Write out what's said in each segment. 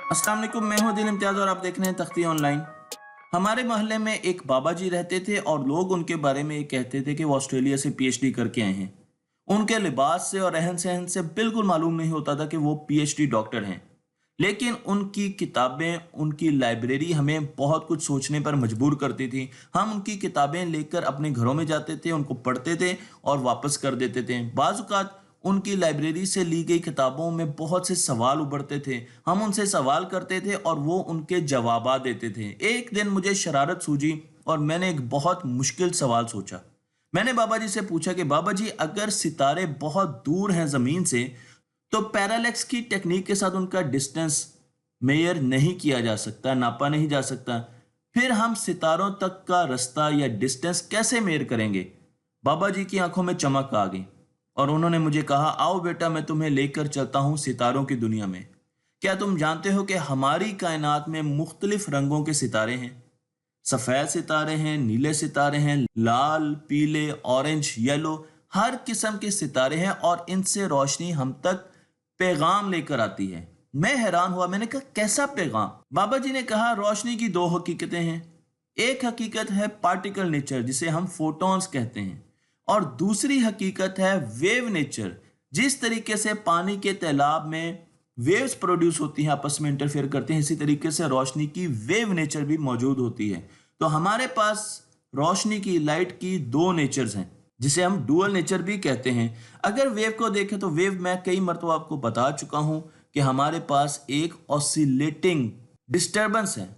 अस्सलाम वालेकुम, मैं हूं दिल इम्तियाज़ और आप देख रहे हैं तख्ती ऑनलाइन। हमारे मोहल्ले में एक बाबा जी रहते थे और लोग उनके बारे में ये कहते थे कि वो ऑस्ट्रेलिया से पीएचडी करके आए हैं। उनके लिबास से और रहन सहन से बिल्कुल मालूम नहीं होता था कि वो पीएचडी डॉक्टर हैं। लेकिन उनकी किताबें, उनकी लाइब्रेरी हमें बहुत कुछ सोचने पर मजबूर करती थी। हम उनकी किताबें लेकर अपने घरों में जाते थे, उनको पढ़ते थे और वापस कर देते थे। बाज़ औक़ात उनकी लाइब्रेरी से ली गई किताबों में बहुत से सवाल उभरते थे। हम उनसे सवाल करते थे और वो उनके जवाब देते थे। एक दिन मुझे शरारत सूझी और मैंने एक बहुत मुश्किल सवाल सोचा। मैंने बाबा जी से पूछा कि बाबा जी, अगर सितारे बहुत दूर हैं ज़मीन से तो पैरालैक्स की टेक्निक के साथ उनका डिस्टेंस मेजर नहीं किया जा सकता, नापा नहीं जा सकता, फिर हम सितारों तक का रास्ता या डिस्टेंस कैसे मेजर करेंगे? बाबा जी की आंखों में चमक आ गई और उन्होंने मुझे कहा, आओ बेटा, मैं तुम्हें लेकर चलता हूं सितारों की दुनिया में। क्या तुम जानते हो कि हमारी कायनात में मुख्तलिफ रंगों के सितारे हैं? सफ़ेद सितारे हैं, नीले सितारे हैं, लाल, पीले, ऑरेंज, येलो, हर किस्म के सितारे हैं और इनसे रोशनी हम तक पैगाम लेकर आती है। मैं हैरान हुआ, मैंने कहा कैसा पैगाम? बाबा जी ने कहा, रोशनी की दो हकीकतें हैं। एक हकीकत है पार्टिकल नेचर, जिसे हम फोटॉन्स कहते हैं, और दूसरी हकीकत है वेव नेचर। जिस तरीके से पानी के तालाब में वेव्स प्रोड्यूस होती हैं, आपस में इंटरफेयर करते हैं, इसी तरीके से रोशनी की वेव नेचर भी मौजूद होती है। तो हमारे पास रोशनी की, लाइट की दो नेचर्स हैं, जिसे हम डुअल नेचर भी कहते हैं। अगर वेव को देखें तो वेव, मैं कई मरतबा आपको बता चुका हूं कि हमारे पास एक ऑसिलेटिंग डिस्टर्बेंस है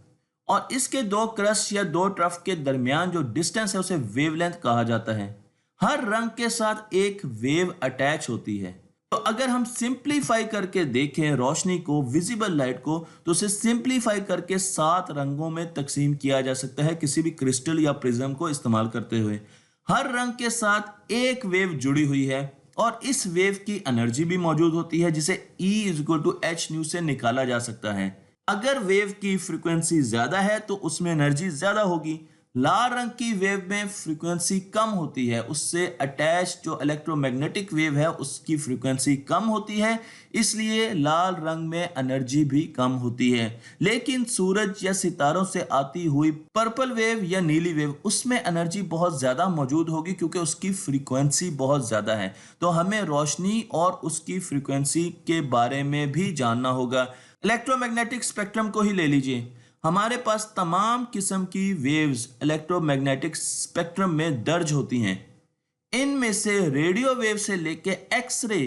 और इसके दो क्रस्ट या दो ट्रफ के दरमियान जो डिस्टेंस है उसे वेवलेंथ कहा जाता है। हर रंग के साथ एक वेव अटैच होती है। तो अगर हम सिंप्लीफाई करके देखें रोशनी को, विजिबल लाइट को, तो उसे सिंप्लीफाई करके 7 रंगों में तकसीम किया जा सकता है किसी भी क्रिस्टल या प्रिज्म को इस्तेमाल करते हुए। हर रंग के साथ एक वेव जुड़ी हुई है और इस वेव की एनर्जी भी मौजूद होती है, जिसे E=h से निकाला जा सकता है। अगर वेव की फ्रीक्वेंसी ज्यादा है तो उसमें एनर्जी ज्यादा होगी। लाल रंग की वेव में फ्रीक्वेंसी कम होती है, उससे अटैच जो इलेक्ट्रोमैग्नेटिक वेव है उसकी फ्रीक्वेंसी कम होती है, इसलिए लाल रंग में एनर्जी भी कम होती है। लेकिन सूरज या सितारों से आती हुई पर्पल वेव या नीली वेव, उसमें एनर्जी बहुत ज़्यादा मौजूद होगी क्योंकि उसकी फ्रीक्वेंसी बहुत ज़्यादा है। तो हमें रोशनी और उसकी फ्रीक्वेंसी के बारे में भी जानना होगा। इलेक्ट्रोमैग्नेटिक स्पेक्ट्रम को ही ले लीजिए। हमारे पास तमाम किस्म की वेव्स इलेक्ट्रोमैग्नेटिक स्पेक्ट्रम में दर्ज होती हैं। इनमें से रेडियो वेव से लेके एक्स-रे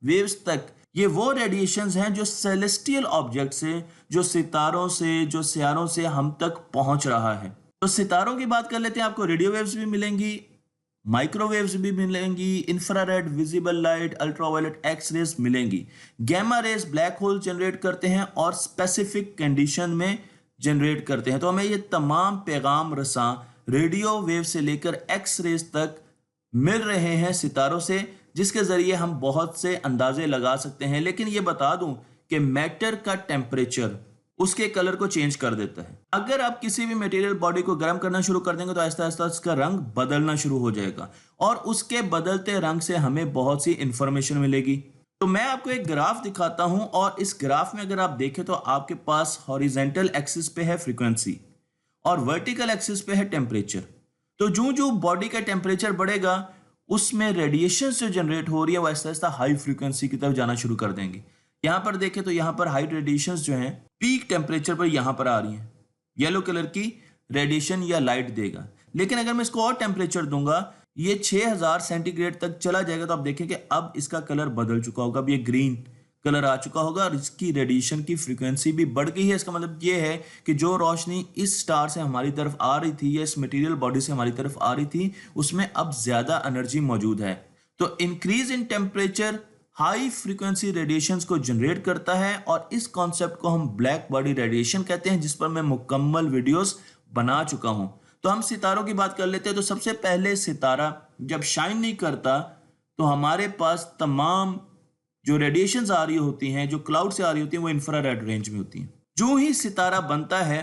वेव्स तक, ये वो रेडिएशंस हैं जो सेलेस्टियल ऑब्जेक्ट से, जो सितारों से, जो सियारों से हम तक पहुंच रहा है। तो सितारों की बात कर लेते हैं। आपको रेडियो वेव्स भी मिलेंगी, माइक्रोवेव्स भी मिलेंगी, infrared, visible light, ultraviolet, X rays मिलेंगी। Gamma rays black hole generate करते हैं और स्पेसिफिक कंडीशन में जनरेट करते हैं। तो हमें ये तमाम पैगाम रसां रेडियो वेव से लेकर एक्स रेज तक मिल रहे हैं सितारों से, जिसके जरिए हम बहुत से अंदाजे लगा सकते हैं। लेकिन ये बता दूं कि मैटर का टेम्परेचर उसके कलर को चेंज कर देता है। अगर आप किसी भी मटेरियल बॉडी को गर्म करना शुरू कर देंगे तो आहिस्ता आहिस्ता उसका रंग बदलना शुरू हो जाएगा और उसके बदलते रंग से हमें बहुत सी इंफॉर्मेशन मिलेगी। तो मैं आपको एक ग्राफ दिखाता हूं और इस ग्राफ में अगर आप देखें तो आपके पास हॉरिजेंटल एक्सिस पे है फ्रीक्वेंसी और वर्टिकल एक्सिस पे है टेम्परेचर। तो जो जो बॉडी का टेम्परेचर बढ़ेगा उसमें रेडिएशन जो जनरेट हो रही है वो आहिस्ता आहिस्ता हाई फ्रीक्वेंसी की तरफ जाना शुरू कर देंगे। यहाँ पर देखें तो यहाँ पर हाई रेडिएशन जो हैं पीक टेम्परेचर पर यहाँ पर आ रही हैं, येलो कलर की रेडिएशन या लाइट देगा। लेकिन अगर मैं इसको और टेम्परेचर दूंगा, ये 6000 सेंटीग्रेड तक चला जाएगा, तो आप देखें कि अब इसका कलर बदल चुका होगा, अब ये ग्रीन कलर आ चुका होगा और इसकी रेडिएशन की फ्रीक्वेंसी भी बढ़ गई है। इसका मतलब ये है कि जो रोशनी इस स्टार से हमारी तरफ आ रही थी या इस मटेरियल बॉडी से हमारी तरफ आ रही थी, उसमें अब ज्यादा एनर्जी मौजूद है। तो increase in temperature high frequency radiations को जनरेट करता है और इस कॉन्सेप्ट को हम ब्लैक बॉडी रेडिएशन कहते हैं, जिस पर मैं मुकम्मल वीडियोस बना चुका हूं। तो हम सितारों की बात कर लेते हैं। तो सबसे पहले सितारा जब शाइन नहीं करता तो हमारे पास तमाम जो रेडिएशंस आ रही होती हैं, जो क्लाउड से आ रही होती हैं, वो इंफ्रारेड रेंज में होती हैं। जो ही सितारा बनता है,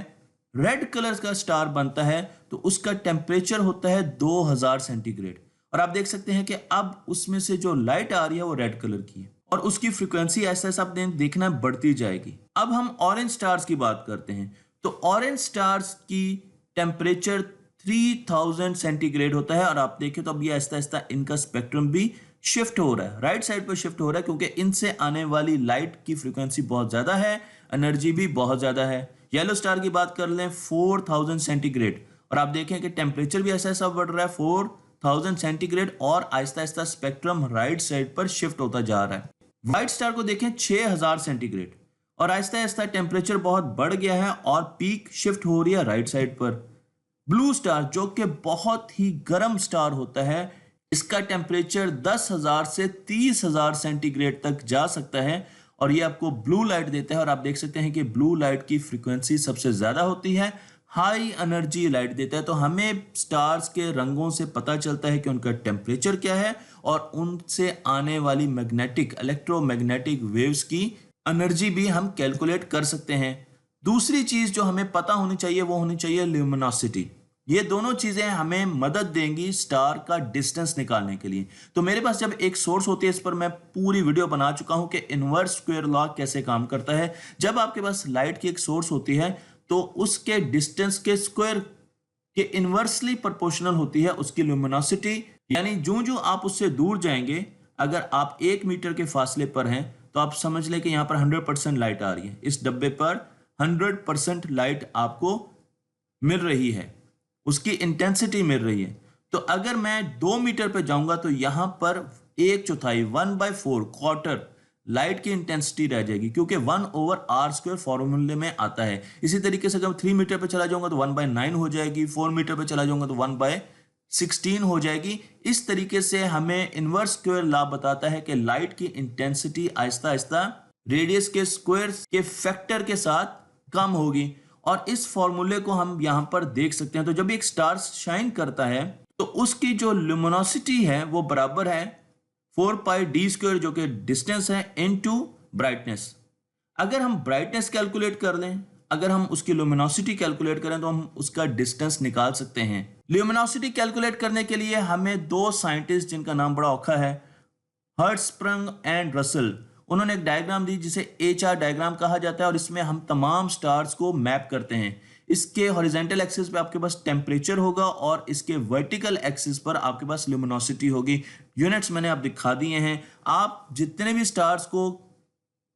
रेड कलर का स्टार बनता है, तो उसका टेम्परेचर होता है 2000 सेंटीग्रेड और आप देख सकते हैं कि अब उसमें से जो लाइट आ रही है वो रेड कलर की है और उसकी फ्रीक्वेंसी ऐसा ऐसा आप देखना बढ़ती जाएगी। अब हम ऑरेंज स्टार्स की बात करते हैं। तो ऑरेंज स्टार्स की टेम्परेचर 3000 सेंटीग्रेड होता है और आप देखें तो अब ये आहिस्ता आहिस्ता इनका स्पेक्ट्रम भी शिफ्ट हो रहा है, राइट साइड पर शिफ्ट हो रहा है, क्योंकि इनसे आने वाली लाइट की फ्रीक्वेंसी बहुत ज़्यादा है, एनर्जी भी बहुत ज़्यादा है। येलो स्टार की बात कर लें 4000 सेंटीग्रेड और आप देखें कि टेम्परेचर भी ऐसा ऐसा बढ़ रहा है 4000 सेंटीग्रेड और Aahista Aahista spectrum right side पर शिफ्ट होता जा रहा है। व्हाइट स्टार को देखें 6000 सेंटीग्रेड और आहिस्ता आहिस्ता टेम्परेचर बहुत बढ़ गया है और पीक शिफ्ट हो रही है राइट साइड पर। ब्लू स्टार जो कि बहुत ही गर्म स्टार होता है, इसका टेम्परेचर 10,000 से 30,000 सेंटीग्रेड तक जा सकता है और ये आपको ब्लू लाइट देता है और आप देख सकते हैं कि ब्लू लाइट की फ्रीक्वेंसी सबसे ज्यादा होती है, हाई एनर्जी लाइट देता है। तो हमें स्टार्स के रंगों से पता चलता है कि उनका टेम्परेचर क्या है और उनसे आने वाली मैग्नेटिक इलेक्ट्रोमैग्नेटिक वेव्स की एनर्जी भी हम कैलकुलेट कर सकते हैं। दूसरी चीज जो हमें पता होनी चाहिए वो होनी चाहिए ल्यूमिनोसिटी। ये दोनों चीजें हमें मदद देंगी स्टार का डिस्टेंस निकालने के लिए। तो मेरे पास जब एक सोर्स होती है, इस पर मैं पूरी वीडियो बना चुका हूं कि इनवर्स स्क्वायर लॉ कैसे काम करता है। जब आपके पास लाइट की एक सोर्स होती है तो उसके डिस्टेंस के स्क्वायर के इनवर्सली प्रोपोर्शनल होती है उसकी ल्यूमिनोसिटी, यानी जो जो आप उससे दूर जाएंगे, अगर आप 1 मीटर के फासले पर हैं तो आप समझ लें कि यहां पर 100% लाइट आ रही है, इस डब्बे पर 100% लाइट आपको मिल रही है, उसकी इंटेंसिटी मिल रही है। तो अगर मैं 2 मीटर पे जाऊंगा तो यहां पर 1/4 1/4 क्वार्टर लाइट की इंटेंसिटी रह जाएगी, क्योंकि 1/r² फॉर्मूले में आता है। इसी तरीके से अगर 3 मीटर पे चला जाऊंगा तो 1/9 हो जाएगी, 4 मीटर पे चला जाऊंगा तो 1/16 हो जाएगी। इस तरीके से हमें इनवर्स स्क्वायर लॉ बताता है कि लाइट की इंटेंसिटी आहिस्ता आहिस्ता रेडियस के स्क्वायर के फैक्टर के साथ कम होगी और इस फॉर्मूले को हम यहां पर देख सकते हैं। तो जब एक स्टार शाइन करता है तो उसकी जो ल्यूमिनोसिटी है वो बराबर है 4πd² जो कि डिस्टेंस है इनटू ब्राइटनेस। अगर हम ब्राइटनेस कैलकुलेट कर लें, अगर हम उसकी ल्यूमिनोसिटी कैलकुलेट करें तो हम उसका डिस्टेंस निकाल सकते हैं। ल्यूमिनोसिटी कैलकुलेट करने के लिए हमें दो साइंटिस्ट जिनका नाम बड़ा औखा है, हर्ट्सस्प्रंग एंड रसल, उन्होंने एक डायग्राम दी जिसे HR डायग्राम कहा जाता है और इसमें हम तमाम स्टार्स को मैप करते हैं। इसके हॉरिजॉन्टल एक्सिस पे आपके पास टेम्परेचर होगा और इसके वर्टिकल एक्सिस पर आपके पास ल्यूमिनोसिटी होगी। यूनिट्स मैंने आप दिखा दिए हैं। आप जितने भी स्टार्स को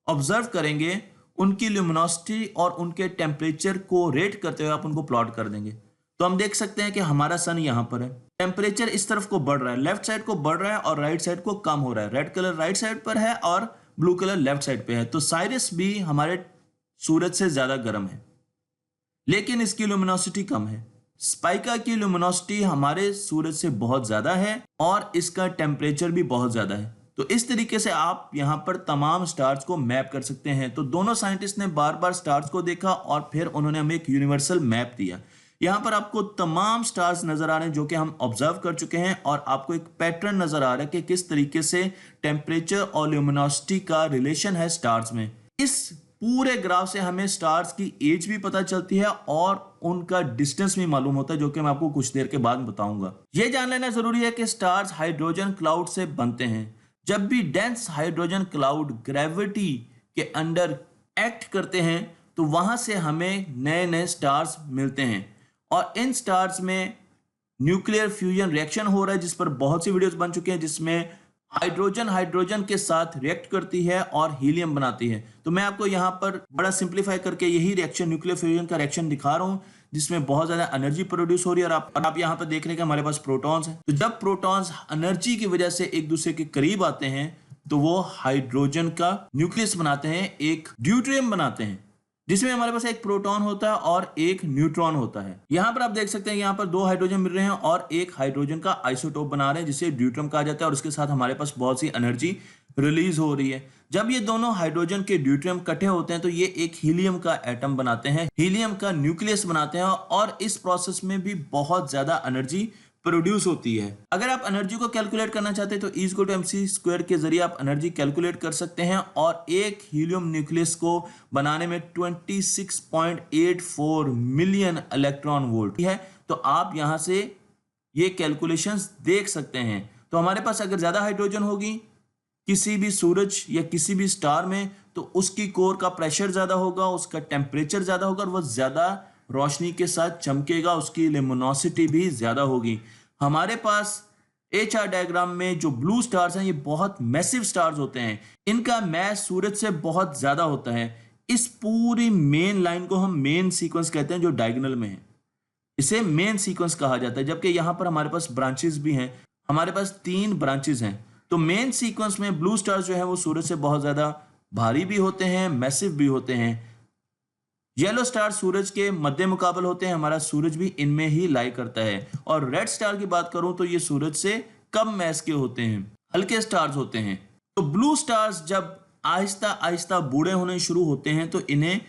ऑब्जर्व करेंगे उनकी ल्यूमिनोसिटी और उनके टेम्परेचर को रेट करते हुए आप उनको प्लॉट कर देंगे। तो हम देख सकते हैं कि हमारा सन यहाँ पर है, टेम्परेचर इस तरफ को बढ़ रहा है, लेफ्ट साइड को बढ़ रहा है और राइट साइड को कम हो रहा है। रेड कलर राइट साइड पर है और ब्लू कलर लेफ्ट साइड पे है। तो साइरस भी हमारे सूरज से ज्यादा गर्म है लेकिन इसकी ल्यूमिनोसिटी कम है। स्पाइका की ल्यूमिनोसिटी हमारे सूरज से बहुत ज्यादा है और इसका टेम्परेचर भी बहुत ज्यादा है। तो इस तरीके से आप यहां पर तमाम स्टार्स को मैप कर सकते हैं। तो दोनों साइंटिस्ट ने बार बार स्टार्स को देखा और फिर उन्होंने हमें एक यूनिवर्सल मैप दिया। यहां पर आपको तमाम स्टार्स नजर आ रहे हैं जो कि हम ऑब्जर्व कर चुके हैं और आपको एक पैटर्न नजर आ रहा है कि किस तरीके से टेम्परेचर और ल्यूमिनोसिटी का रिलेशन है स्टार्स में। इस पूरे ग्राफ से हमें स्टार्स की एज भी पता चलती है और उनका डिस्टेंस भी मालूम होता है, जो कि मैं आपको कुछ देर के बाद बताऊंगा। यह जान लेना जरूरी है कि स्टार्स हाइड्रोजन क्लाउड से बनते हैं। जब भी डेंस हाइड्रोजन क्लाउड ग्रेविटी के अंडर एक्ट करते हैं तो वहां से हमें नए नए स्टार्स मिलते हैं और इन स्टार्स में न्यूक्लियर फ्यूजन रिएक्शन हो रहा है, जिस पर बहुत सी वीडियोस बन चुके हैं, जिसमें हाइड्रोजन के साथ रिएक्ट करती है और हीलियम बनाती है। तो मैं आपको यहाँ पर बड़ा सिंप्लीफाई करके यही रिएक्शन, न्यूक्लियर फ्यूजन का रिएक्शन दिखा रहा हूँ, जिसमें बहुत ज्यादा एनर्जी प्रोड्यूस हो रही है। और आप यहाँ पर देख रहे हैं कि हमारे पास प्रोटॉन्स हैं। तो जब प्रोटॉन्स एनर्जी की वजह से एक दूसरे के करीब आते हैं तो वो हाइड्रोजन का न्यूक्लियस बनाते हैं, एक ड्यूटेरियम बनाते हैं, जिसमें हमारे पास एक प्रोटॉन होता है और एक न्यूट्रॉन होता है। यहां पर आप देख सकते हैं यहाँ पर दो हाइड्रोजन मिल रहे हैं और एक हाइड्रोजन का आइसोटोप बना रहे हैं जिसे ड्यूट्रियम कहा जाता है और उसके साथ हमारे पास बहुत सी एनर्जी रिलीज हो रही है। जब ये दोनों हाइड्रोजन के ड्यूट्रियम इकट्ठे होते हैं तो ये एक हीलियम का एटम बनाते हैं, हीलियम का न्यूक्लियस बनाते हैं और इस प्रोसेस में भी बहुत ज्यादा एनर्जी प्रोड्यूस होती है। अगर आप एनर्जी को कैलकुलेट करना चाहते हैं तो E=mc² के जरिए आप एनर्जी कैलकुलेट कर सकते हैं और एक हीलियम न्यूक्लियस को बनाने में 26.84 मिलियन इलेक्ट्रॉन वोल्ट है। तो आप यहां से ये कैलकुलेशंस देख सकते हैं। तो हमारे पास अगर ज्यादा हाइड्रोजन होगी किसी भी सूरज या किसी भी स्टार में, तो उसकी कोर का प्रेशर ज़्यादा होगा, उसका टेम्परेचर ज़्यादा होगा और वह ज़्यादा रोशनी के साथ चमकेगा, उसकी लिमिनोसिटी भी ज़्यादा होगी। हमारे पास HR डायग्राम में जो ब्लू स्टार्स हैं, ये बहुत मैसिव स्टार्स होते हैं। इनका मैस सूरज से बहुत ज़्यादा होता है। इस पूरी मेन लाइन को हम मेन सीक्वेंस कहते हैं, जो डायगोनल में है। इसे मेन सीक्वेंस कहा जाता है, जबकि यहाँ पर हमारे पास ब्रांचेस भी हैं। हमारे पास 3 ब्रांचेस हैं। तो मेन सीक्वेंस में ब्लू स्टार्स जो है वो सूरज से बहुत ज़्यादा भारी भी होते हैं, मैसिव भी होते हैं। येलो स्टार सूरज के मध्य मुकाबल होते हैं, हमारा सूरज भी इनमें ही लाई करता है। और रेड स्टार की बात करूं तो ये सूरज से कम मैस के होते हैं, हल्के स्टार्स होते हैं। तो ब्लू स्टार्स जब आहिस्ता आहिस्ता बूढ़े होने शुरू होते हैं तो इन्हें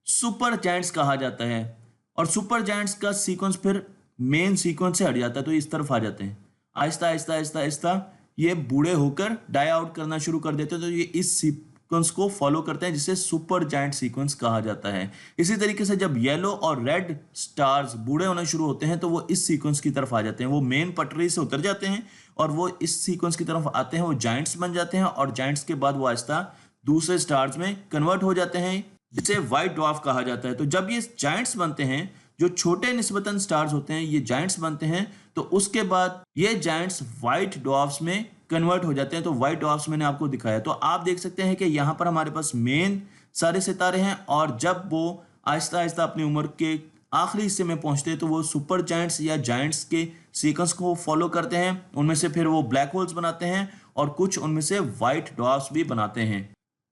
सुपर जायंट्स कहा जाता है। और सुपर जायंट्स का सीक्वेंस फिर मेन सीक्वेंस से हट जाता है, तो इस तरफ आ जाते हैं। आहिस्ता आहिस्ता आहिस्ता आहिस्ता ये बूढ़े होकर डाई आउट करना शुरू कर देते हैं, तो ये इस सीक्वेंस को फॉलो करते हैं, जिसे सुपर जायंट सीक्वेंस कहा जाता है। इसी तरीके से जब येलो और रेड स्टार्स बूढ़े होने शुरू होते हैं तो वो इस सीक्वेंस की तरफ आ जाते हैं, वो मेन पटरी से उतर जाते हैं और वो इस सीक्वेंस की तरफ आते हैं, वो जायंट्स बन जाते हैं। और जायंट्स के बाद वो आहिस्ता दूसरे स्टार्स में कन्वर्ट हो जाते हैं, जिसे व्हाइट ड्वार्फ कहा जाता है। तो जब ये जायंट्स बनते हैं, जो छोटे निस्बतन स्टार्स होते हैं, ये जायंट्स बनते हैं, तो उसके बाद ये जायंट्स व्हाइट ड्वार्फ्स में कन्वर्ट हो जाते हैं। तो व्हाइट ड्वार्फ्स मैंने आपको दिखाया। तो आप देख सकते हैं कि यहाँ पर हमारे पास मेन सारे सितारे हैं, और जब वो आहिस्ता आहिस्ता अपनी उम्र के आखिरी हिस्से में पहुंचते हैं तो वो सुपर जायंट्स या जायंट्स के सीक्वेंस को फॉलो करते हैं। उनमें से फिर वो ब्लैक होल्स बनाते हैं और कुछ उनमें से व्हाइट ड्वार्फ्स भी बनाते हैं।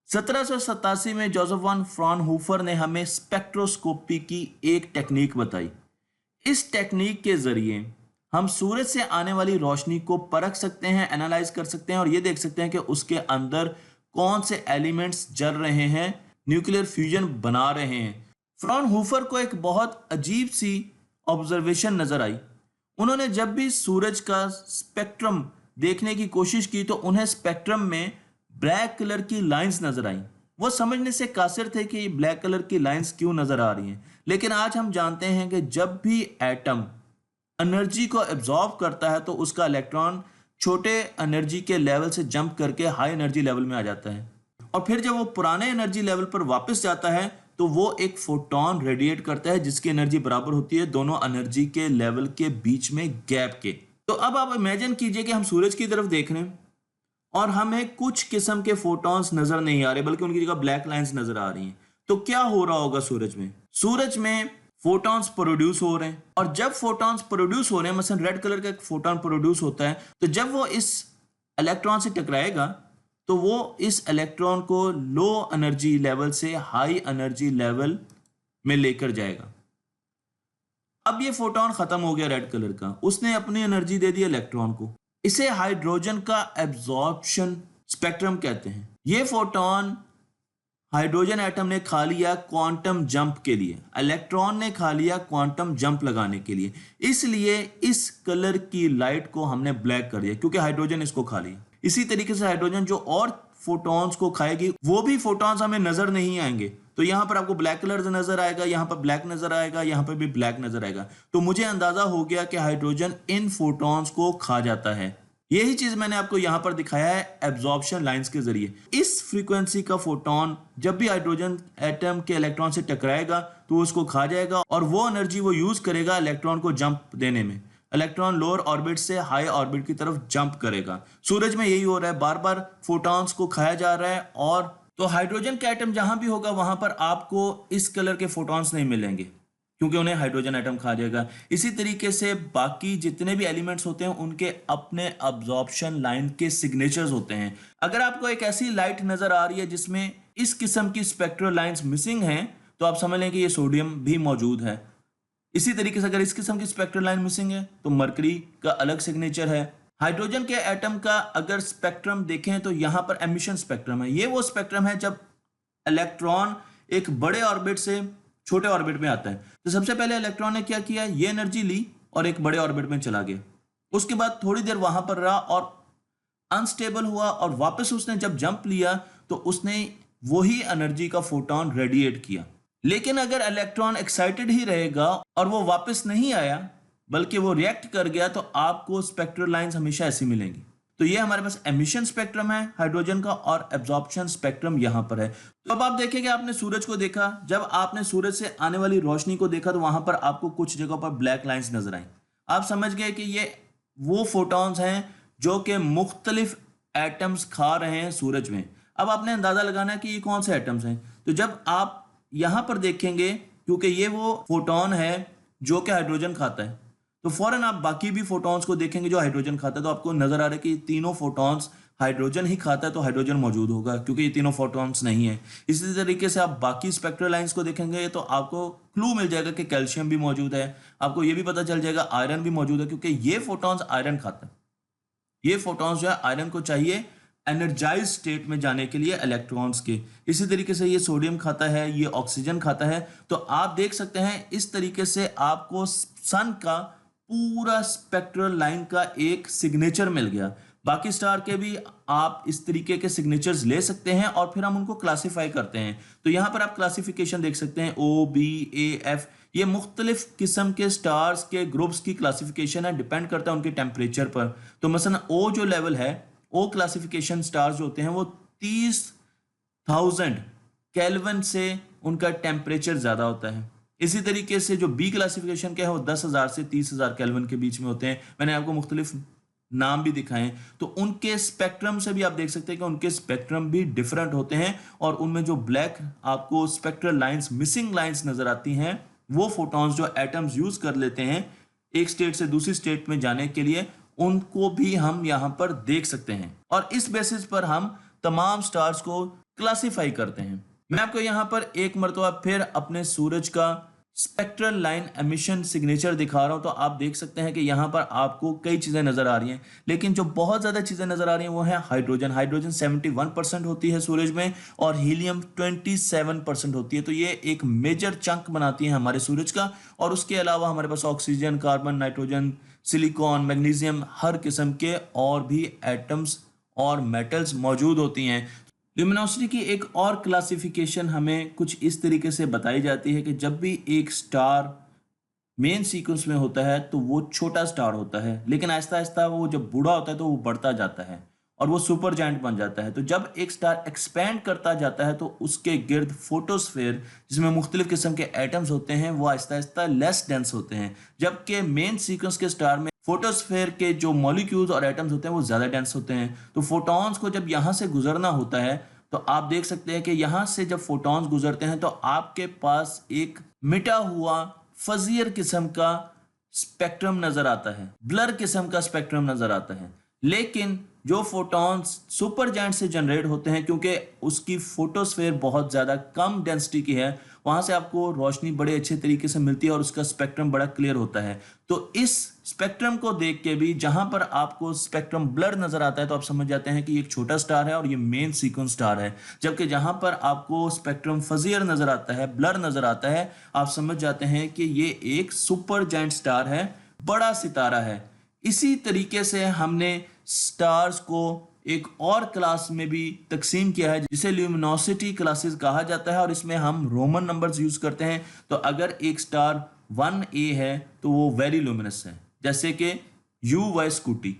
1787 में जोसेफ वॉन फ्रॉनहूफर ने हमें स्पेक्ट्रोस्कोपी की एक टेक्निक बताई। इस टेक्निक के जरिए हम सूरज से आने वाली रोशनी को परख सकते हैं, एनालाइज कर सकते हैं और ये देख सकते हैं कि उसके अंदर कौन से एलिमेंट्स जल रहे हैं, न्यूक्लियर फ्यूजन बना रहे हैं। फ्रॉनहूफर को एक बहुत अजीब सी ऑब्जर्वेशन नजर आई। उन्होंने जब भी सूरज का स्पेक्ट्रम देखने की कोशिश की तो उन्हें स्पेक्ट्रम में ब्लैक कलर की लाइंस नजर आई। वो समझने से कासिर थे कि ये ब्लैक कलर की लाइंस क्यों नजर आ रही हैं। लेकिन आज हम जानते हैं कि जब भी एटम एनर्जी को एब्जॉर्ब करता है तो उसका इलेक्ट्रॉन छोटे एनर्जी के लेवल से जंप करके हाई एनर्जी लेवल में आ जाता है, और फिर जब वो पुराने एनर्जी लेवल पर वापस जाता है तो वो एक फोटोन रेडिएट करता है, जिसकी एनर्जी बराबर होती है दोनों एनर्जी के लेवल के बीच में गैप के। तो अब आप इमेजिन कीजिए कि हम सूरज की तरफ देख रहे हैं और हमें कुछ किस्म के फोटॉन्स नजर नहीं आ रहे, बल्कि उनकी जगह ब्लैक लाइंस नजर आ रही हैं। तो क्या हो रहा होगा सूरज में? सूरज में फोटॉन्स प्रोड्यूस हो रहे हैं, और जब फोटॉन्स प्रोड्यूस हो रहे हैं, मसलन रेड कलर का एक फोटॉन प्रोड्यूस होता है, तो जब वो इस इलेक्ट्रॉन से टकराएगा तो वो इस इलेक्ट्रॉन को लो एनर्जी लेवल से हाई एनर्जी लेवल में लेकर जाएगा। अब ये फोटॉन खत्म हो गया रेड कलर का, उसने अपनी एनर्जी दे दी इलेक्ट्रॉन को। इसे हाइड्रोजन का एब्जॉर्प्शन स्पेक्ट्रम कहते हैं। ये फोटॉन हाइड्रोजन एटम ने खा लिया क्वांटम जंप के लिए, इलेक्ट्रॉन ने खा लिया क्वांटम जंप लगाने के लिए, इसलिए इस कलर की लाइट को हमने ब्लैक कर दिया, क्योंकि हाइड्रोजन इसको खा लिया। इसी तरीके से हाइड्रोजन जो और फोटॉन्स को खाएगी, वो भी फोटॉन्स हमें नजर नहीं आएंगे। तो यहां पर आपको ब्लैक कलर नजर आएगा, यहां पर ब्लैक नजर आएगा, यहां पर भी ब्लैक नजर आएगा। तो मुझे अंदाजा हो गया कि हाइड्रोजन इन फोटॉन्स को खा जाता है। यही चीज मैंने आपको यहां पर दिखाया है एब्जॉर्प्शन लाइंस के जरिए। इस फ्रीक्वेंसी का फोटॉन जब भी हाइड्रोजन एटम के इलेक्ट्रॉन से टकराएगा तो उसको खा जाएगा, और वो एनर्जी वो यूज करेगा इलेक्ट्रॉन को जंप देने में। इलेक्ट्रॉन लोअर ऑर्बिट से हाई ऑर्बिट की तरफ जंप करेगा। सूरज में यही हो रहा है, बार बार फोटॉन्स को खाया जा रहा है। और तो हाइड्रोजन का एटम जहां भी होगा वहां पर आपको इस कलर के फोटॉन्स नहीं मिलेंगे, क्योंकि उन्हें हाइड्रोजन एटम खा जाएगा। इसी तरीके से बाकी जितने भी एलिमेंट्स होते हैं उनके अपने अब्जॉर्प्शन लाइन के सिग्नेचर्स होते हैं। अगर आपको एक ऐसी लाइट नजर आ रही है जिसमें इस किस्म की स्पेक्ट्रल लाइंस मिसिंग हैं, तो आप समझ लें कि ये सोडियम भी मौजूद है। इसी तरीके से अगर इस किस्म की स्पेक्ट्रल लाइन मिसिंग है तो मरकरी का अलग सिग्नेचर है। हाइड्रोजन के एटम का अगर स्पेक्ट्रम देखें तो यहां पर एमिशन स्पेक्ट्रम है। ये वो स्पेक्ट्रम है जब इलेक्ट्रॉन एक बड़े ऑर्बिट से छोटे ऑर्बिट में आता है। तो सबसे पहले इलेक्ट्रॉन ने क्या किया, ये एनर्जी ली और एक बड़े ऑर्बिट में चला गया। उसके बाद थोड़ी देर वहां पर रहा और अनस्टेबल हुआ, और वापस उसने जब जंप लिया तो उसने वही एनर्जी का फोटॉन रेडिएट किया। लेकिन अगर इलेक्ट्रॉन एक्साइटेड ही रहेगा और वो वापस नहीं आया बल्कि वो रिएक्ट कर गया, तो आपको स्पेक्ट्रल लाइंस हमेशा ऐसी मिलेंगी। तो ये हमारे पास एमिशन स्पेक्ट्रम है हाइड्रोजन का और एब्जॉर्प्शन स्पेक्ट्रम यहाँ पर है। तो अब आप देखेंगे, आपने सूरज को देखा, जब आपने सूरज से आने वाली रोशनी को देखा तो वहां पर आपको कुछ जगहों पर ब्लैक लाइंस नजर आई। आप समझ गए कि ये वो फोटॉन्स हैं जो कि मुख्तलिफ एटम्स खा रहे हैं सूरज में। अब आपने अंदाजा लगाना है कि ये कौन से एटम्स हैं। तो जब आप यहां पर देखेंगे, क्योंकि ये वो फोटोन है जो कि हाइड्रोजन खाता है, तो फौरन आप बाकी भी फोटॉन्स को देखेंगे जो हाइड्रोजन खाता है, तो आपको नजर आ रहा है कि तीनों फोटॉन्स हाइड्रोजन ही खाता है, तो हाइड्रोजन मौजूद होगा क्योंकि ये तीनों फोटॉन्स नहीं है। इसी तरीके से आप बाकी स्पेक्ट्रल लाइंस को देखेंगे तो आपको क्लू मिल जाएगा कि कैल्शियम भी मौजूद है। आपको ये भी पता चल जाएगा आयरन भी मौजूद है, क्योंकि ये फोटॉन्स आयरन खाता है। ये फोटॉन्स जो है आयरन को चाहिए एनर्जाइज स्टेट में जाने के लिए इलेक्ट्रॉन्स के। इसी तरीके से ये सोडियम खाता है, ये ऑक्सीजन खाता है। तो आप देख सकते हैं इस तरीके से आपको सन का पूरा स्पेक्ट्रल लाइन का एक सिग्नेचर मिल गया। बाकी स्टार के भी आप इस तरीके के सिग्नेचर्स ले सकते हैं और फिर हम उनको क्लासिफाई करते हैं। तो यहां पर आप क्लासिफिकेशन देख सकते हैं, ओ, बी, ए, एफ। ये मुख्तलिफ किस्म के स्टार्स के ग्रुप्स की क्लासिफिकेशन है, डिपेंड करता है उनके टेम्परेचर पर। तो मसलन ओ जो लेवल है, ओ क्लासिफिकेशन स्टार्स जो होते हैं वो 30,000 केल्विन से उनका टेम्परेचर ज्यादा होता है। इसी तरीके से जो बी क्लासिफिकेशन के है वो 10,000 से 30,000 केल्विन के बीच में होते हैं। मैंने आपको मुख्तलिफ नाम भी दिखाए। तो उनके स्पेक्ट्रम से भी आप देख सकते हैं कि उनके स्पेक्ट्रम भी डिफरेंट होते हैं और उनमें जो ब्लैक आपको स्पेक्ट्रल लाइंस, मिसिंग लाइंस नजर आती हैं, वो फोटॉन्स जो एटम्स यूज कर लेते हैं एक स्टेट से दूसरी स्टेट में जाने के लिए, उनको भी हम यहां पर देख सकते हैं और इस बेसिस पर हम तमाम स्टार्स को क्लासिफाई करते हैं। मैं आपको यहां पर एक मरतबा फिर अपने सूरज का स्पेक्ट्रल लाइन एमिशन सिग्नेचर दिखा रहा हूं। तो आप देख सकते हैं कि यहां पर आपको कई चीजें नजर आ रही हैं, लेकिन जो बहुत ज्यादा चीजें नजर आ रही हैं वो है हाइड्रोजन। हाइड्रोजन 71% होती है सूरज में और हीलियम 27% होती है। तो ये एक मेजर चंक बनाती है हमारे सूरज का। और उसके अलावा हमारे पास oxygen, carbon, nitrogen, silicon, magnesium, हर किस्म के और भी एटम्स और मेटल्स मौजूद होती हैं। ल्यूमिनोसिटी की एक और क्लासिफिकेशन हमें कुछ इस तरीके से बताई जाती है कि जब भी एक स्टार मेन सीक्वेंस में होता है तो वो छोटा स्टार होता है, लेकिन आहिस्ता आहिस्ता वो जब बूढ़ा होता है तो वो बढ़ता जाता है और वो सुपर जायंट बन जाता है। तो जब एक स्टार एक्सपैंड करता जाता है तो उसके गिर्द फोटोस्फेयर, जिसमें मुख्तलिफ किस्म के एटम्स होते हैं, वो आहिस्ता आहिस्ता लेस डेंस होते हैं। जबकि मेन सीक्वेंस के स्टार में फोटोस्फेयर के जो मॉलिक्यूल्स और एटम्स होते हैं वो ज्यादा डेंस होते हैं। तो फोटॉन्स को जब यहाँ से गुजरना होता है तो आप देख सकते हैं कि यहाँ से जब फोटॉन्स गुजरते हैं तो आपके पास एक मिटा हुआ फजियर किस्म का स्पेक्ट्रम नजर आता है, ब्लर किस्म का स्पेक्ट्रम नजर आता है। लेकिन जो फोटॉन्स सुपर जायंट से जनरेट होते हैं, क्योंकि उसकी फोटोस्फेयर बहुत ज़्यादा कम डेंसिटी की है, वहाँ से आपको रोशनी बड़े अच्छे तरीके से मिलती है और उसका स्पेक्ट्रम बड़ा क्लियर होता है। तो इस स्पेक्ट्रम को देख के भी जहाँ पर आपको स्पेक्ट्रम ब्लर नज़र आता है तो आप समझ जाते हैं कि एक छोटा स्टार है और ये मेन सीक्वेंस स्टार है। जबकि जहाँ पर आपको स्पेक्ट्रम फजियर नज़र आता है, ब्लर नज़र आता है, आप समझ जाते हैं कि ये एक सुपर जायंट स्टार है, बड़ा सितारा है। इसी तरीके से हमने स्टार्स को एक और क्लास में भी तकसीम किया है जिसे ल्यूमिनोसिटी क्लासेस कहा जाता है और इसमें हम रोमन नंबर्स यूज करते हैं। तो अगर एक स्टार 1A है तो वो वेरी ल्यूमिनस है, जैसे कि UY स्कूटी।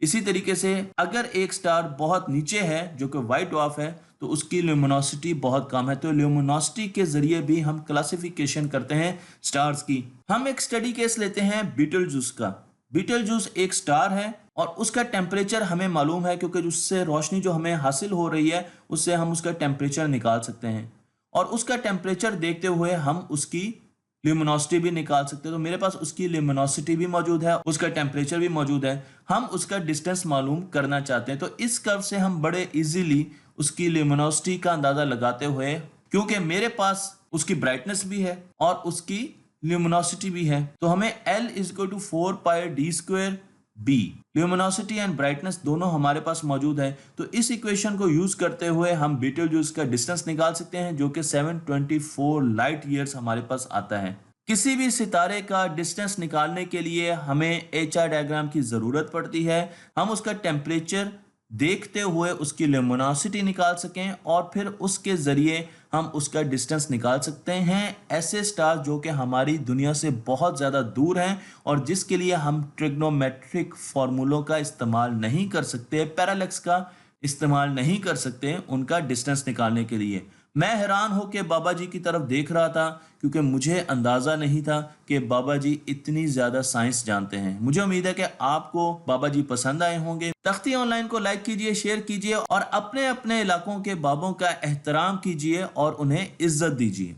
इसी तरीके से अगर एक स्टार बहुत नीचे है जो कि वाइट ड्वार्फ है तो उसकी ल्यूमिनोसिटी बहुत कम है। तो ल्यूमिनोसिटी के जरिए भी हम क्लासिफिकेशन करते हैं स्टार्स की। हम एक स्टडी केस लेते हैं बीटलजूस का। बीटलजूस एक स्टार है और उसका टेम्परेचर हमें मालूम है, क्योंकि उससे रोशनी जो हमें हासिल हो रही है उससे हम उसका टेम्परेचर निकाल सकते हैं और उसका टेम्परेचर देखते हुए हम उसकी ल्यूमिनोसिटी भी निकाल सकते हैं। तो मेरे पास उसकी ल्यूमिनोसिटी भी मौजूद है, उसका टेम्परेचर भी मौजूद है। हम उसका डिस्टेंस मालूम करना चाहते हैं तो इस कर्व से हम बड़े इजीली उसकी ल्यूमिनोसिटी का अंदाजा लगाते हुए, क्योंकि मेरे पास उसकी ब्राइटनेस भी है और उसकी ल्यूमिनोसिटी भी है, तो हमें L = 4πd² B, luminosity and brightness दोनों हमारे पास मौजूद है। तो इस इक्वेशन को यूज करते हुए हम बीटलजूस का डिस्टेंस निकाल सकते हैं जो कि 724 लाइट ईयर्स हमारे पास आता है। किसी भी सितारे का डिस्टेंस निकालने के लिए हमें HR डायग्राम की जरूरत पड़ती है। हम उसका टेम्परेचर देखते हुए उसकी ल्यूमिनोसिटी निकाल सकें और फिर उसके ज़रिए हम उसका डिस्टेंस निकाल सकते हैं। ऐसे स्टार जो कि हमारी दुनिया से बहुत ज़्यादा दूर हैं और जिसके लिए हम ट्रिग्नोमेट्रिक फार्मूलों का इस्तेमाल नहीं कर सकते, पैरालैक्स का इस्तेमाल नहीं कर सकते उनका डिस्टेंस निकालने के लिए। मैं हैरान होकर बाबा जी की तरफ देख रहा था क्योंकि मुझे अंदाज़ा नहीं था कि बाबा जी इतनी ज़्यादा साइंस जानते हैं। मुझे उम्मीद है कि आपको बाबा जी पसंद आए होंगे। तख्ती ऑनलाइन को लाइक कीजिए, शेयर कीजिए और अपने अपने इलाकों के बाबों का एहतराम कीजिए और उन्हें इज्जत दीजिए।